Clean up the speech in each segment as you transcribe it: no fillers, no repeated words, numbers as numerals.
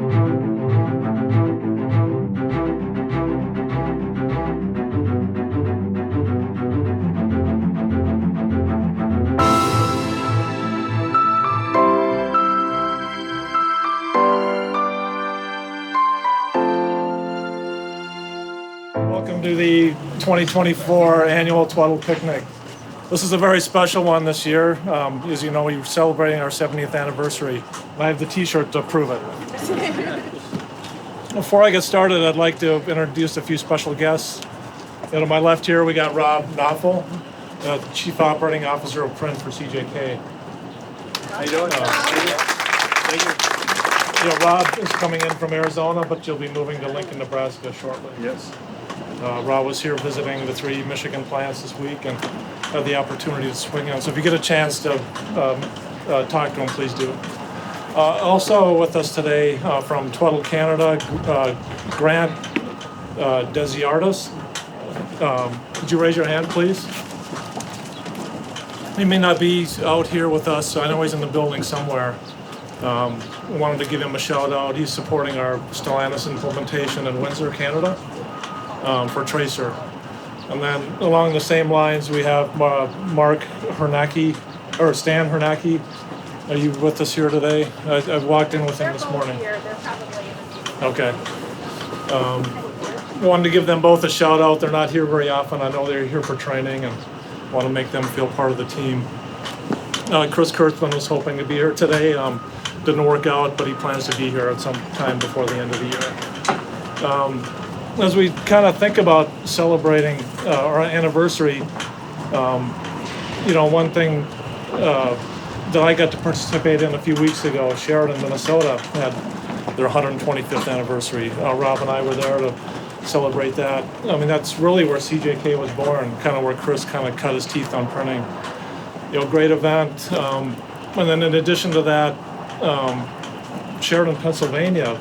Welcome to the 2024 annual Twaddle Picnic. This is a very special one this year. As you know, we're celebrating our 70th anniversary. I have the t-shirt to prove it. Before I get started, I'd like to introduce a few special guests. To my left here, we got Rob Knoffel, the Chief Operating Officer of Print for CJK. How you doing? Thank you. Rob is coming in from Arizona, but you'll be moving to Lincoln, Nebraska shortly. Yes. Rob was here visiting the 3 Michigan plants this week and had the opportunity to swing in. So if you get a chance to talk to him, please do. Also with us today from Twaddle Canada, Grant Desiartis. Could you raise your hand, please? He may not be out here with us, so I know he's in the building somewhere. We wanted to give him a shout out. He's supporting our Stellantis implementation in Windsor, Canada, for Tracer. And then along the same lines, we have Mark Hernacki, or Stan Hernacki. Are you with us here today? I walked in with him this morning. They're probably in the Okay. Wanted to give them both a shout out. They're not here very often. I know they're here for training and want to make them feel part of the team. Chris Kurtzman was hoping to be here today. Didn't work out, but he plans to be here at some time before the end of the year. As we kind of think about celebrating our anniversary, one thing that I got to participate in a few weeks ago, Sheridan, Minnesota, had their 125th anniversary. Rob and I were there to celebrate that. I mean, that's really where CJK was born, kind of where Chris kind of cut his teeth on printing. Great event. And then in addition to that, Sheridan, Pennsylvania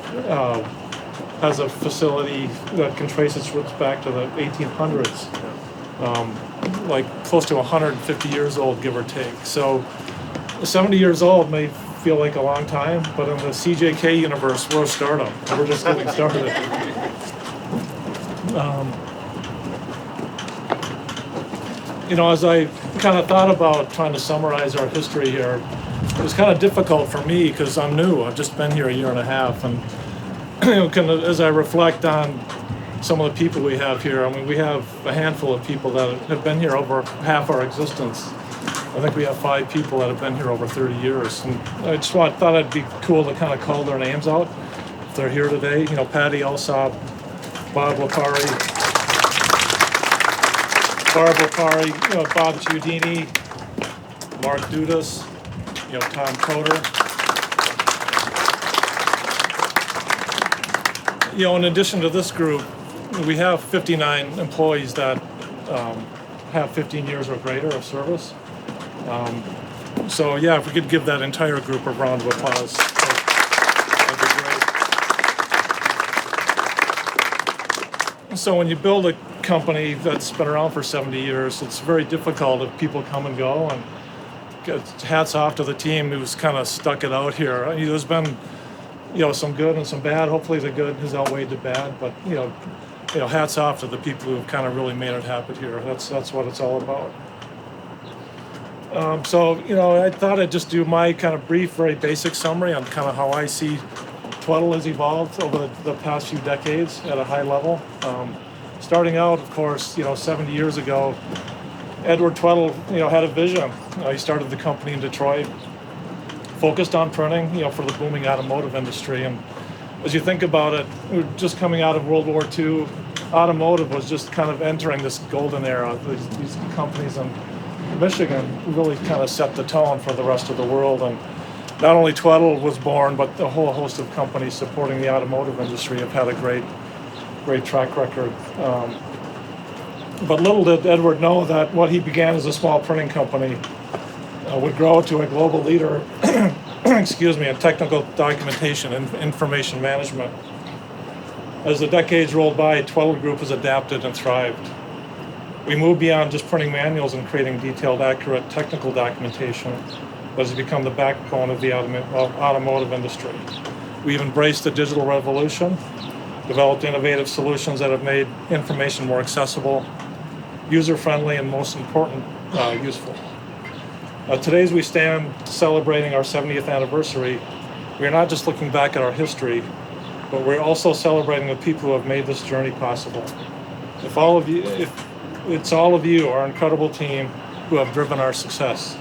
has a facility that can trace its roots back to the 1800s, like close to 150 years old, give or take. So 70 years old may feel like a long time, but in the CJK universe, we're a startup. We're just getting started. As I kind of thought about trying to summarize our history here, it was kind of difficult for me because I'm new. I've just been here a year and a half, and kind of as I reflect on some of the people we have here, I mean, we have a handful of people that have been here over half our existence. I think we have 5 people that have been here over 30 years, and I just thought it'd be cool to kind of call their names out if they're here today. Patty Alsop, Bob Lipari, Barb Lipari, Bob Chiudini, Mark Dudas, Tom Coder. In addition to this group, we have 59 employees that have 15 years or greater of service. If we could give that entire group a round of applause, that'd be great. So when you build a company that's been around for 70 years, it's very difficult if people come and go, and hats off to the team who's kind of stuck it out here. There's been some good and some bad. Hopefully the good has outweighed the bad, but hats off to the people who've kind of really made it happen here. That's what it's all about. I thought I'd just do my kind of brief, very basic summary on kind of how I see Twaddle has evolved over the past few decades at a high level. Starting out, of course, 70 years ago, Edward Twaddle, had a vision. He started the company in Detroit, focused on printing, for the booming automotive industry. And as you think about it, we were just coming out of World War II. Automotive was just kind of entering this golden era. These companies in Michigan really kind of set the tone for the rest of the world. And not only Twaddle was born, but a whole host of companies supporting the automotive industry have had a great track record. But little did Edward know that what he began as a small printing company would grow to a global leader in technical documentation and information management. As the decades rolled by, Twaddle Group has adapted and thrived. We moved beyond just printing manuals and creating detailed, accurate technical documentation that has become the backbone of the automotive industry. We've embraced the digital revolution, developed innovative solutions that have made information more accessible, user-friendly, and most important, useful. Today, as we stand celebrating our 70th anniversary, we are not just looking back at our history, but we're also celebrating the people who have made this journey possible. If it's all of you, our incredible team, who have driven our success.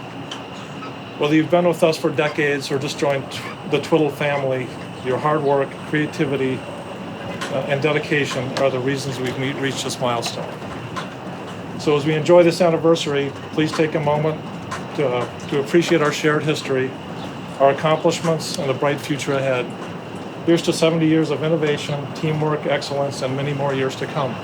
Whether you've been with us for decades or just joined the Twiddle family, your hard work, creativity, and dedication are the reasons we've reached this milestone. So as we enjoy this anniversary, please take a moment to appreciate our shared history, our accomplishments, and the bright future ahead. Here's to 70 years of innovation, teamwork, excellence, and many more years to come.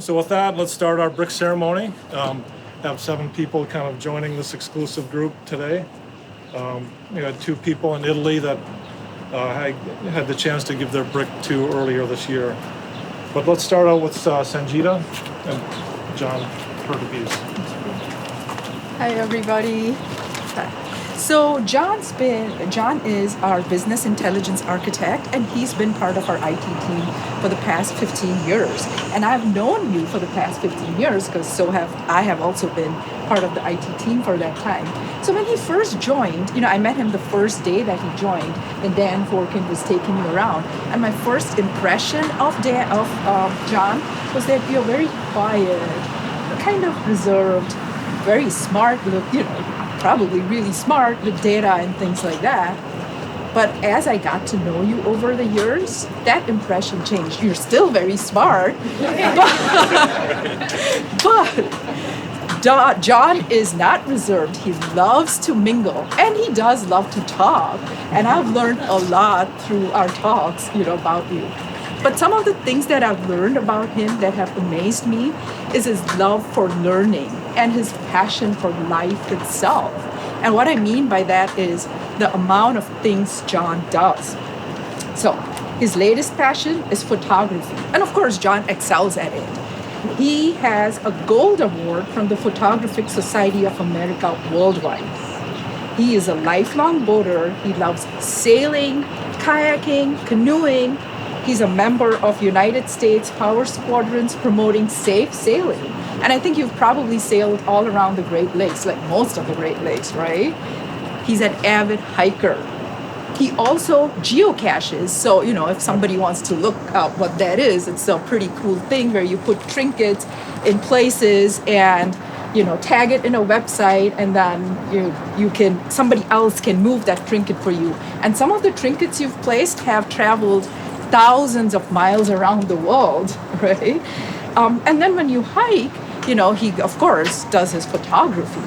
So with that, let's start our brick ceremony. Have 7 people kind of joining this exclusive group today. We had 2 people in Italy that I had the chance to give their brick to earlier this year. But let's start out with Sanjita and John Portuguese. Hi, everybody. So John is our business intelligence architect, and he's been part of our IT team for the past 15 years. And I've known you for the past 15 years because I have also been part of the IT team for that time. So when he first joined, I met him the first day that he joined, and Dan Forkin was taking me around. And my first impression of John was that you're very quiet, kind of reserved, very smart, probably really smart with data and things like that. But as I got to know you over the years, that impression changed. You're still very smart, but John is not reserved. He loves to mingle, and he does love to talk. And I've learned a lot through our talks, about you. But some of the things that I've learned about him that have amazed me is his love for learning and his passion for life itself. And what I mean by that is the amount of things John does. So his latest passion is photography. And of course, John excels at it. He has a gold award from the Photographic Society of America worldwide. He is a lifelong boater. He loves sailing, kayaking, canoeing. He's a member of United States Power Squadrons promoting safe sailing. And I think you've probably sailed all around the Great Lakes, like most of the Great Lakes, right? He's an avid hiker. He also geocaches. So, if somebody wants to look up what that is, it's a pretty cool thing where you put trinkets in places and, tag it in a website, and then somebody else can move that trinket for you. And some of the trinkets you've placed have traveled thousands of miles around the world, right? And then when you hike, he, of course, does his photography.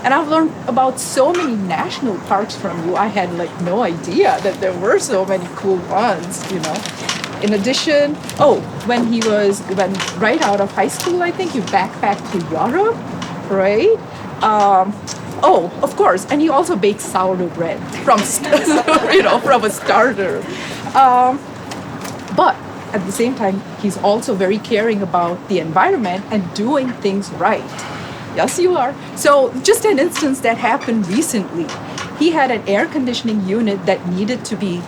And I've learned about so many national parks from you. I had no idea that there were so many cool ones, In addition, when right out of high school, I think you backpacked to Europe, right? Of course, and he also bakes sourdough bread from a starter. But at the same time, he's also very caring about the environment and doing things right. Yes, you are. So just an instance that happened recently. He had an air conditioning unit that needed to be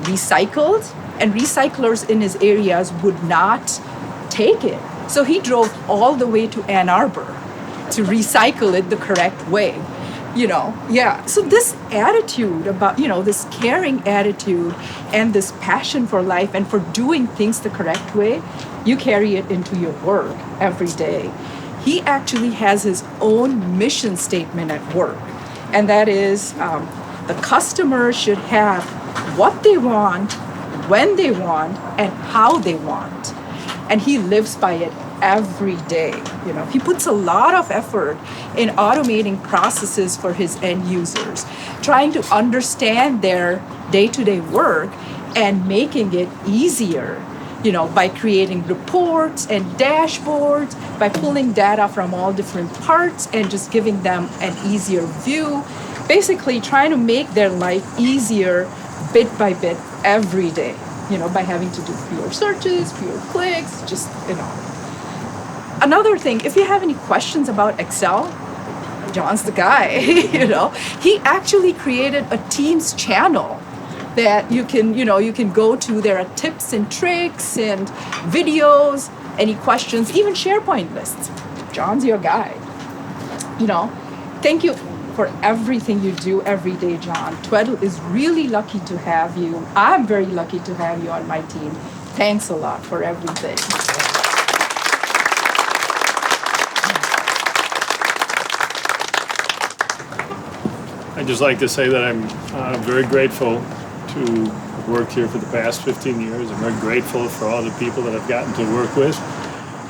recycled, and recyclers in his areas would not take it. So he drove all the way to Ann Arbor to recycle it the correct way. So this attitude about, this caring attitude and this passion for life and for doing things the correct way, you carry it into your work every day. He actually has his own mission statement at work, and that is the customer should have what they want, when they want, and how they want. And he lives by it every day. He puts a lot of effort in automating processes for his end users, trying to understand their day-to-day work and making it easier, by creating reports and dashboards, by pulling data from all different parts and just giving them an easier view, basically trying to make their life easier bit by bit every day, by having to do fewer searches, fewer clicks, Another thing, if you have any questions about Excel, John's the guy, you know. He actually created a Teams channel that you can go to. There are tips and tricks and videos, any questions, even SharePoint lists. John's your guy. You know, thank you for everything you do every day, John. Tweddle is really lucky to have you. I'm very lucky to have you on my team. Thanks a lot for everything. I'd just like to say that I'm very grateful to have worked here for the past 15 years. I'm very grateful for all the people that I've gotten to work with,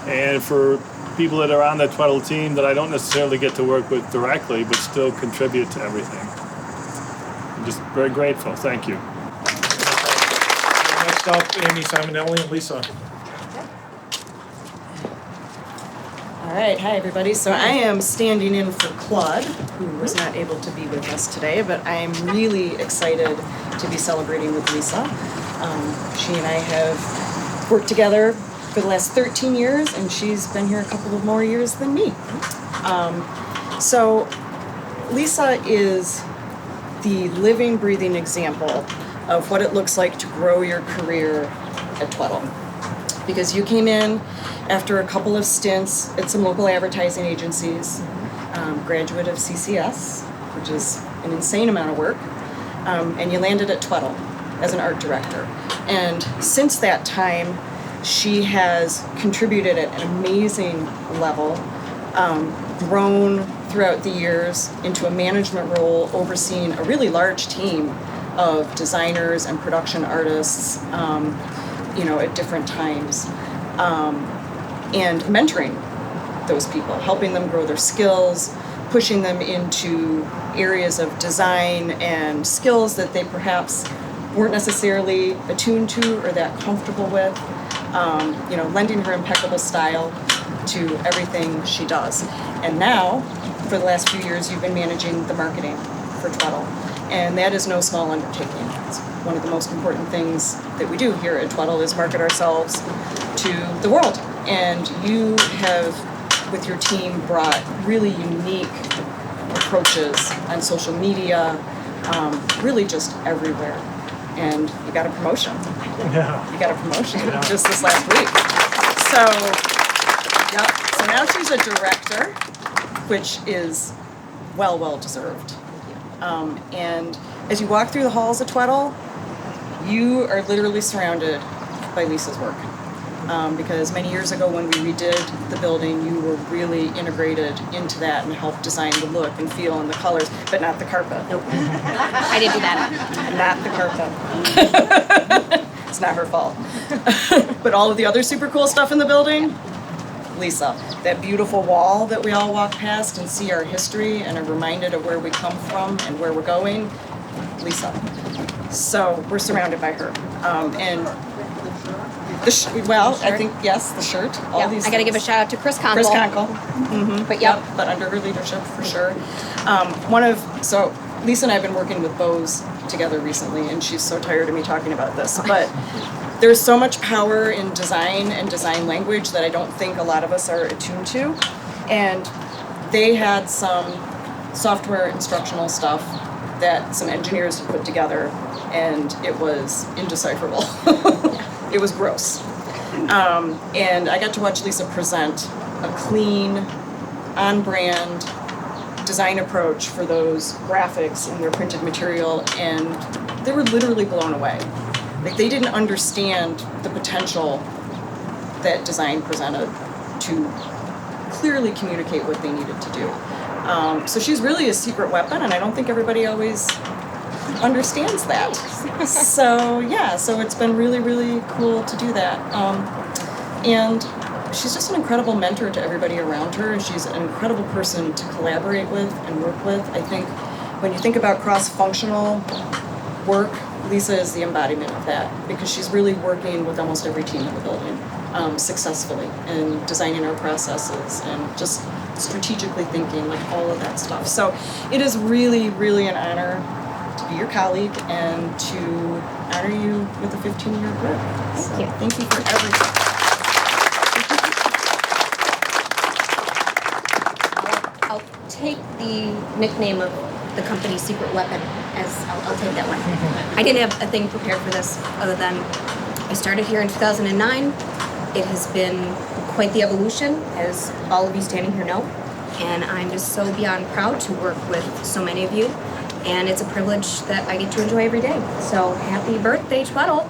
and for people that are on the Tweddle team that I don't necessarily get to work with directly, but still contribute to everything. I'm just very grateful. Thank you. Next up, Amy Simonelli and Lisa. All right, hi everybody. So I am standing in for Claude, who was not able to be with us today, but I am really excited to be celebrating with Lisa. She and I have worked together for the last 13 years, and she's been here a couple of more years than me. So Lisa is the living, breathing example of what it looks like to grow your career at Tweddle. Because you came in after a couple of stints at some local advertising agencies, graduate of CCS, which is an insane amount of work, and you landed at Tweddle as an art director. And since that time, she has contributed at an amazing level, grown throughout the years into a management role overseeing a really large team of designers and production artists, at different times, and mentoring those people, helping them grow their skills, pushing them into areas of design and skills that they perhaps weren't necessarily attuned to or that comfortable with, lending her impeccable style to everything she does. And now, for the last few years, you've been managing the marketing for Tweddle. And that is no small undertaking. It's one of the most important things that we do here at Tweddle is market ourselves to the world. And you have, with your team, brought really unique approaches on social media, really just everywhere. And you got a promotion. Yeah. You got a promotion just this last week. So now she's a director, which is well deserved. And as you walk through the halls of Tweddle, you are literally surrounded by Lisa's work. Because many years ago when we redid the building, you were really integrated into that and helped design the look and feel and the colors, but not the carpet. Nope. I didn't do that. Not the carpet. It's not her fault. But all of the other super cool stuff in the building, Lisa. That beautiful wall that we all walk past and see our history and are reminded of where we come from and where we're going, Lisa. So we're surrounded by her. And the the shirt. All Yeah, these I got to give a things. shout out to Chris Conkle. Chris Conkle. But yep. But under her leadership, for sure. So Lisa and I have been working with Bose together recently, and she's so tired of me talking about this. But there's so much power in design and design language that I don't think a lot of us are attuned to. And they had some software instructional stuff that some engineers had put together, and it was indecipherable. It was gross. And I got to watch Lisa present a clean, on-brand design approach for those graphics in their printed material, and they were literally blown away. Like, they didn't understand the potential that design presented to clearly communicate what they needed to do. So she's really a secret weapon, and I don't think everybody always understands that. So it's been really, really cool to do that. And she's just an incredible mentor to everybody around her. She's an incredible person to collaborate with and work with. I think when you think about cross-functional work, Lisa is the embodiment of that, because she's really working with almost every team in the building successfully, and designing our processes and just strategically thinking, like all of that stuff. So it is really, really an honor to be your colleague and to honor you with a 15-year career. Thank you for everything. I'll take the nickname of the company's secret weapon, as I'll take that one. I didn't have a thing prepared for this other than I started here in 2009. It has been quite the evolution, as all of you standing here know, and I'm just so beyond proud to work with so many of you, and it's a privilege that I get to enjoy every day. So happy birthday, Tweddle.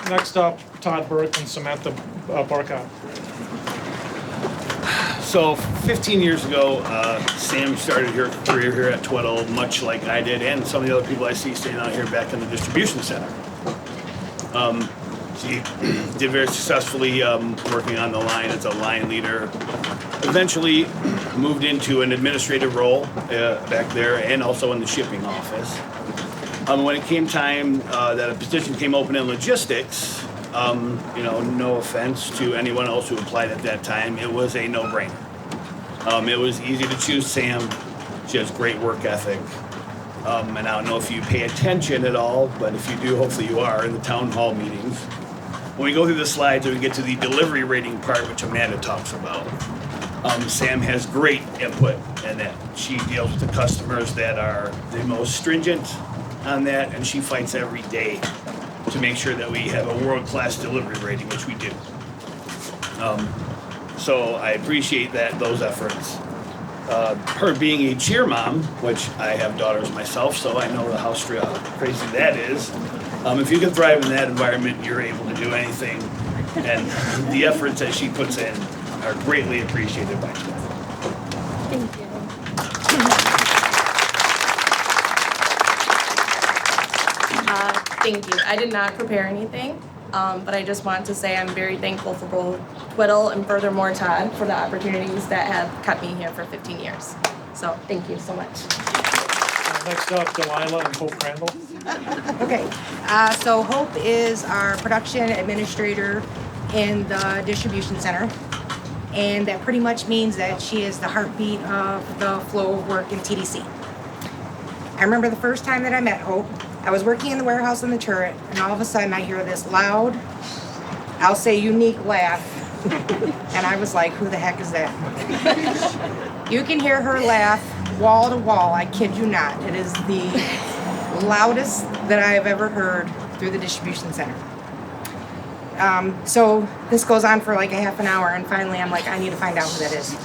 Next up, Todd Burke and Samantha Barkott. So 15 years ago, Sam started her career here at Tweddle, much like I did, and some of the other people I see staying out here back in the distribution center. She did very successfully working on the line as a line leader. Eventually moved into an administrative role back there and also in the shipping office. When it came time that a position came open in logistics, no offense to anyone else who applied at that time, it was a no-brainer. It was easy to choose Sam. She has great work ethic. And I don't know if you pay attention at all, but if you do, hopefully you are in the town hall meetings. When we go through the slides and we get to the delivery rating part, which Amanda talks about, Sam has great input in that. She deals with the customers that are the most stringent on that, and she fights every day to make sure that we have a world-class delivery rating, which we do. So I appreciate those efforts. Her being a cheer mom, which I have daughters myself, so I know how crazy that is. If you can thrive in that environment, you're able to do anything. And the efforts that she puts in are greatly appreciated by you. Thank you. Thank you. I did not prepare anything, but I just want to say I'm very thankful for both Tweddle and furthermore Todd for the opportunities that have kept me here for 15 years. So thank you so much. Next up, Delilah and Hope Crandall. Okay, so Hope is our production administrator in the distribution center. And that pretty much means that she is the heartbeat of the flow of work in TDC. I remember the first time that I met Hope, I was working in the warehouse in the turret, and all of a sudden I hear this loud, I'll say unique laugh. And I was like, who the heck is that? You can hear her laugh wall to wall, I kid you not. It is the loudest that I have ever heard through the distribution center. So this goes on for like a half an hour, and finally I'm like, I need to find out who that is.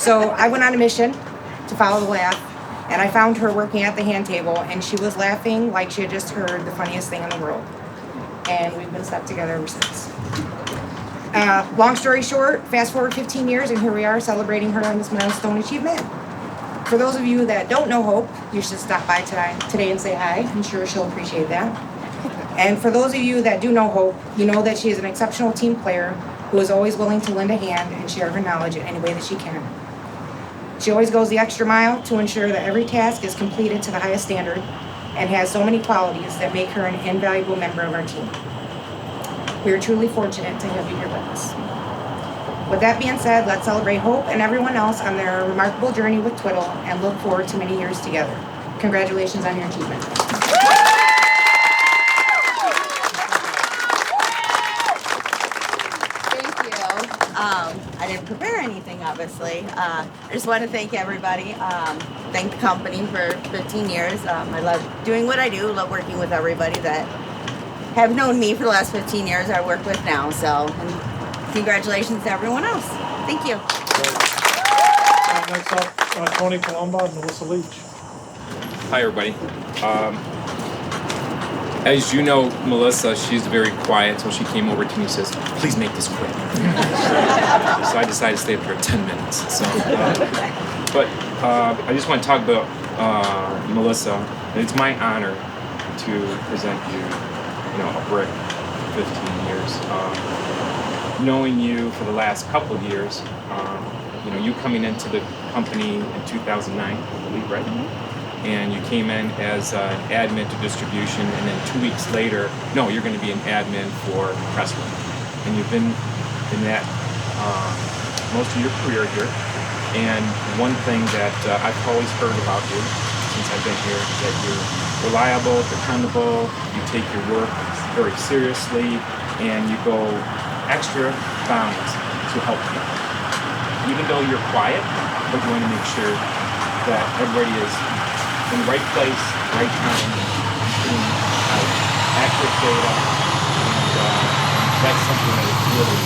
So I went on a mission to follow the laugh, and I found her working at the hand table, and she was laughing like she had just heard the funniest thing in the world. And we've been stuck together ever since. Long story short, fast forward 15 years, and here we are celebrating her on this milestone achievement. For those of you that don't know Hope, you should stop by today and say hi. I'm sure she'll appreciate that. And for those of you that do know Hope, you know that she is an exceptional team player who is always willing to lend a hand and share her knowledge in any way that she can. She always goes the extra mile to ensure that every task is completed to the highest standard and has so many qualities that make her an invaluable member of our team. We are truly fortunate to have you here with us. With that being said, let's celebrate Hope and everyone else on their remarkable journey with Tweddle and look forward to many years together. Congratulations on your achievement. Thank you. I didn't prepare anything, obviously. I just want to thank everybody. Thank the company for 15 years. I love doing what I do. Love working with everybody that have known me for the last 15 years. I work with now. So, and congratulations to everyone else. Thank you. Next up, Tony Palumbo and Melissa Leach. Hi, everybody. As you know, Melissa, she's very quiet, so she came over to me and says, please make this quick. So I decided to stay up here 10 minutes. So, I just want to talk about Melissa. It's my honor to present you, a brick 15 years. Knowing you for the last couple of years, you coming into the company in 2009, I believe, right? And you came in as an admin to distribution, and then 2 weeks later, no, you're going to be an admin for press room. And you've been in that most of your career here. And one thing that I've always heard about you since I've been here is that you're reliable, dependable, you take your work very seriously, and you go extra bounds to help people. Even though you're quiet, but you want to make sure that everybody is in the right place, right time, getting accurate data, and that's something that is really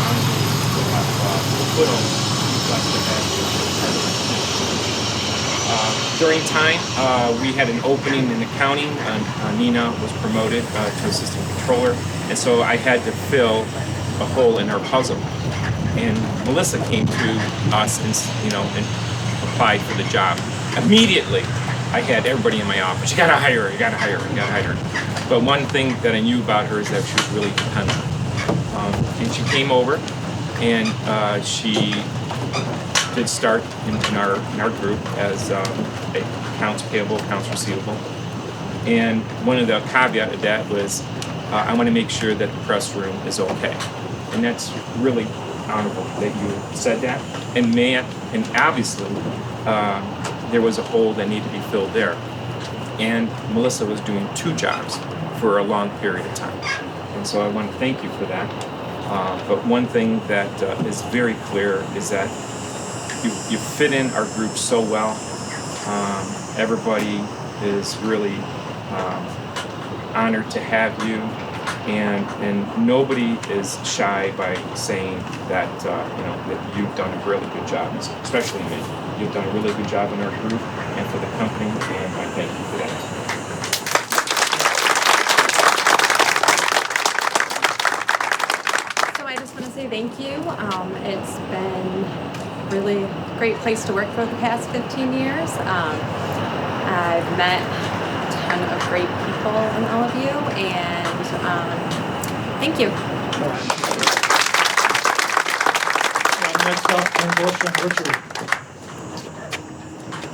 honestly will have little reflective during time, we had an opening in accounting. Nina was promoted to assistant controller, and so I had to fill a hole in her puzzle. And Melissa came to us and applied for the job. Immediately, I had everybody in my office, you gotta hire her, you gotta hire her, you gotta hire her. But one thing that I knew about her is that she was really dependable. And she came over, and she did start in our group as accounts payable, accounts receivable. And one of the caveat of that was, I want to make sure that the press room is okay. And that's really honorable that you said that. And and obviously, there was a hole that needed to be filled there. And Melissa was doing 2 jobs for a long period of time. And so I want to thank you for that. But one thing that is very clear is that you fit in our group so well. Everybody is really honored to have you, and nobody is shy by saying that that you've done a really good job, especially me. You've done a really good job in our group and for the company, and I thank you for that. So I just want to say thank you. It's been really great place to work for the past 15 years. I've met a ton of great people in all of you, and thank you. Next up, Ken Bush and Richard.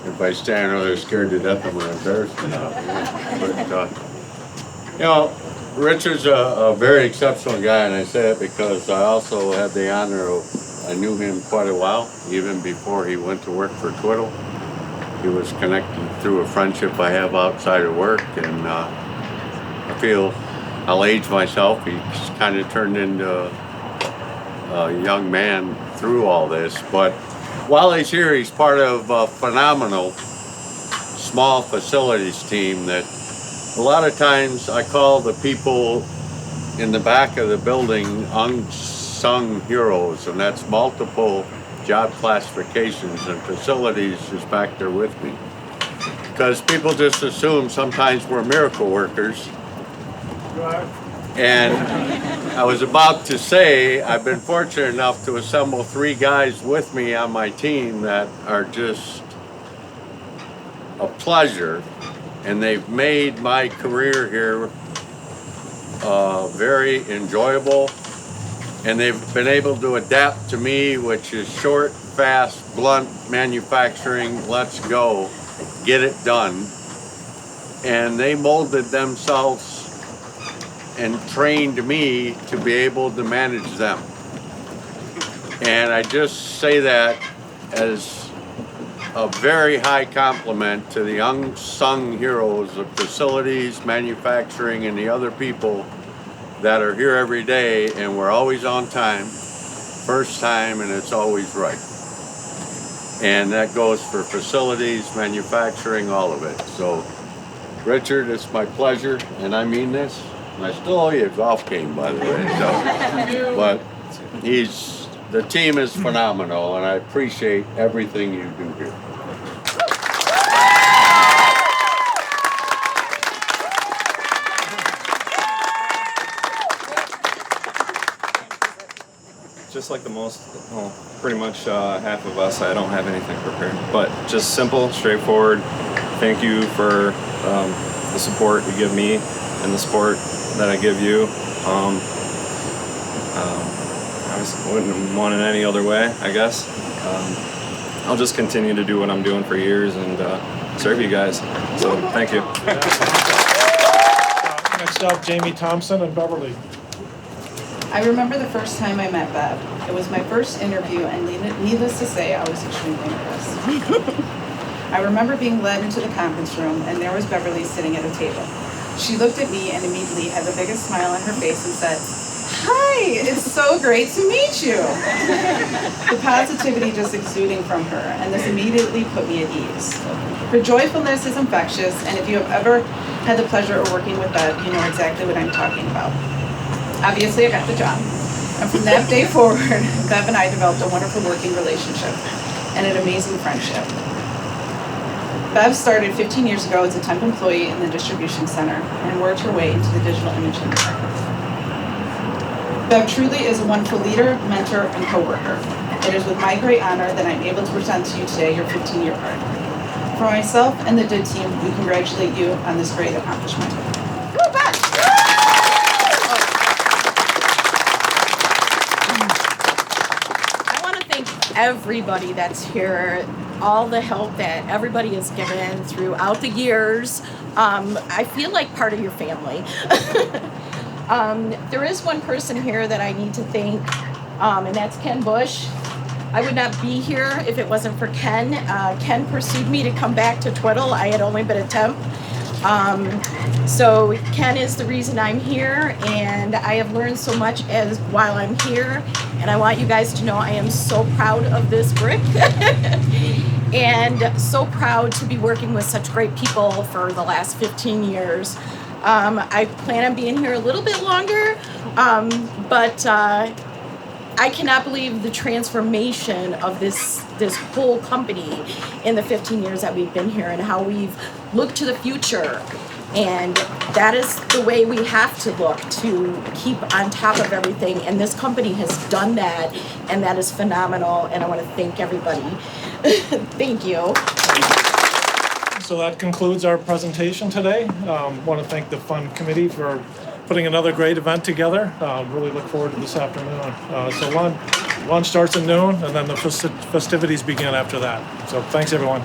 Everybody standing over there scared to death of my embarrassment. But, Richard's a very exceptional guy, and I say it because I also had the honor of, I knew him quite a while, even before he went to work for Twiddle. He was connected through a friendship I have outside of work, and I feel I'll age myself. He's kind of turned into a young man through all this, but while he's here, he's part of a phenomenal small facilities team that a lot of times I call the people in the back of the building unsung heroes, and that's multiple job classifications, and facilities is back there with me. Because people just assume sometimes we're miracle workers. And I was about to say, I've been fortunate enough to assemble 3 guys with me on my team that are just a pleasure, and they've made my career here very enjoyable, and they've been able to adapt to me, which is short, fast, blunt manufacturing, let's go, get it done. And they molded themselves and trained me to be able to manage them. And I just say that as a very high compliment to the unsung heroes of facilities, manufacturing, and the other people that are here every day, and we're always on time, first time, and it's always right. And that goes for facilities, manufacturing, all of it. So, Richard, it's my pleasure, and I mean this. And I still owe you a golf game, by the way. So, but the team is phenomenal, and I appreciate everything you do here. Just like pretty much half of us, I don't have anything prepared. But just simple, straightforward. Thank you for the support you give me and the support that I give you. I wouldn't want it any other way, I guess. I'll just continue to do what I'm doing for years and serve you guys. So thank you. Next up, Jamie Thompson and Beverly. I remember the first time I met Bev. It was my first interview, and needless to say, I was extremely nervous. I remember being led into the conference room, and there was Beverly sitting at a table. She looked at me and immediately had the biggest smile on her face and said, Hi, it's so great to meet you. The positivity just exuding from her, and this immediately put me at ease. Her joyfulness is infectious, and if you have ever had the pleasure of working with Bev, you know exactly what I'm talking about. Obviously, I got the job. And from that day forward, Bev and I developed a wonderful working relationship and an amazing friendship. Bev started 15 years ago as a temp employee in the distribution center and worked her way into the digital imaging department. Bev truly is a wonderful leader, mentor, and co-worker. It is with my great honor that I'm able to present to you today your 15-year partner. For myself and the DID team, we congratulate you on this great accomplishment. Go back! I want to thank everybody that's here, all the help that everybody has given throughout the years. I feel like part of your family. There is one person here that I need to thank, and that's Ken Bush. I would not be here if it wasn't for Ken. Ken pursued me to come back to Twiddle. I had only been a temp. So Ken is the reason I'm here, and I have learned so much while I'm here, and I want you guys to know I am so proud of this brick and so proud to be working with such great people for the last 15 years. I plan on being here a little bit longer, but I cannot believe the transformation of this whole company in the 15 years that we've been here and how we've looked to the future. And that is the way we have to look to keep on top of everything. And this company has done that, and that is phenomenal. And I want to thank everybody. Thank you. So that concludes our presentation today. Want to thank the Fund Committee for putting another great event together. Really look forward to this afternoon. So lunch starts at noon, and then the festivities begin after that. So thanks, everyone.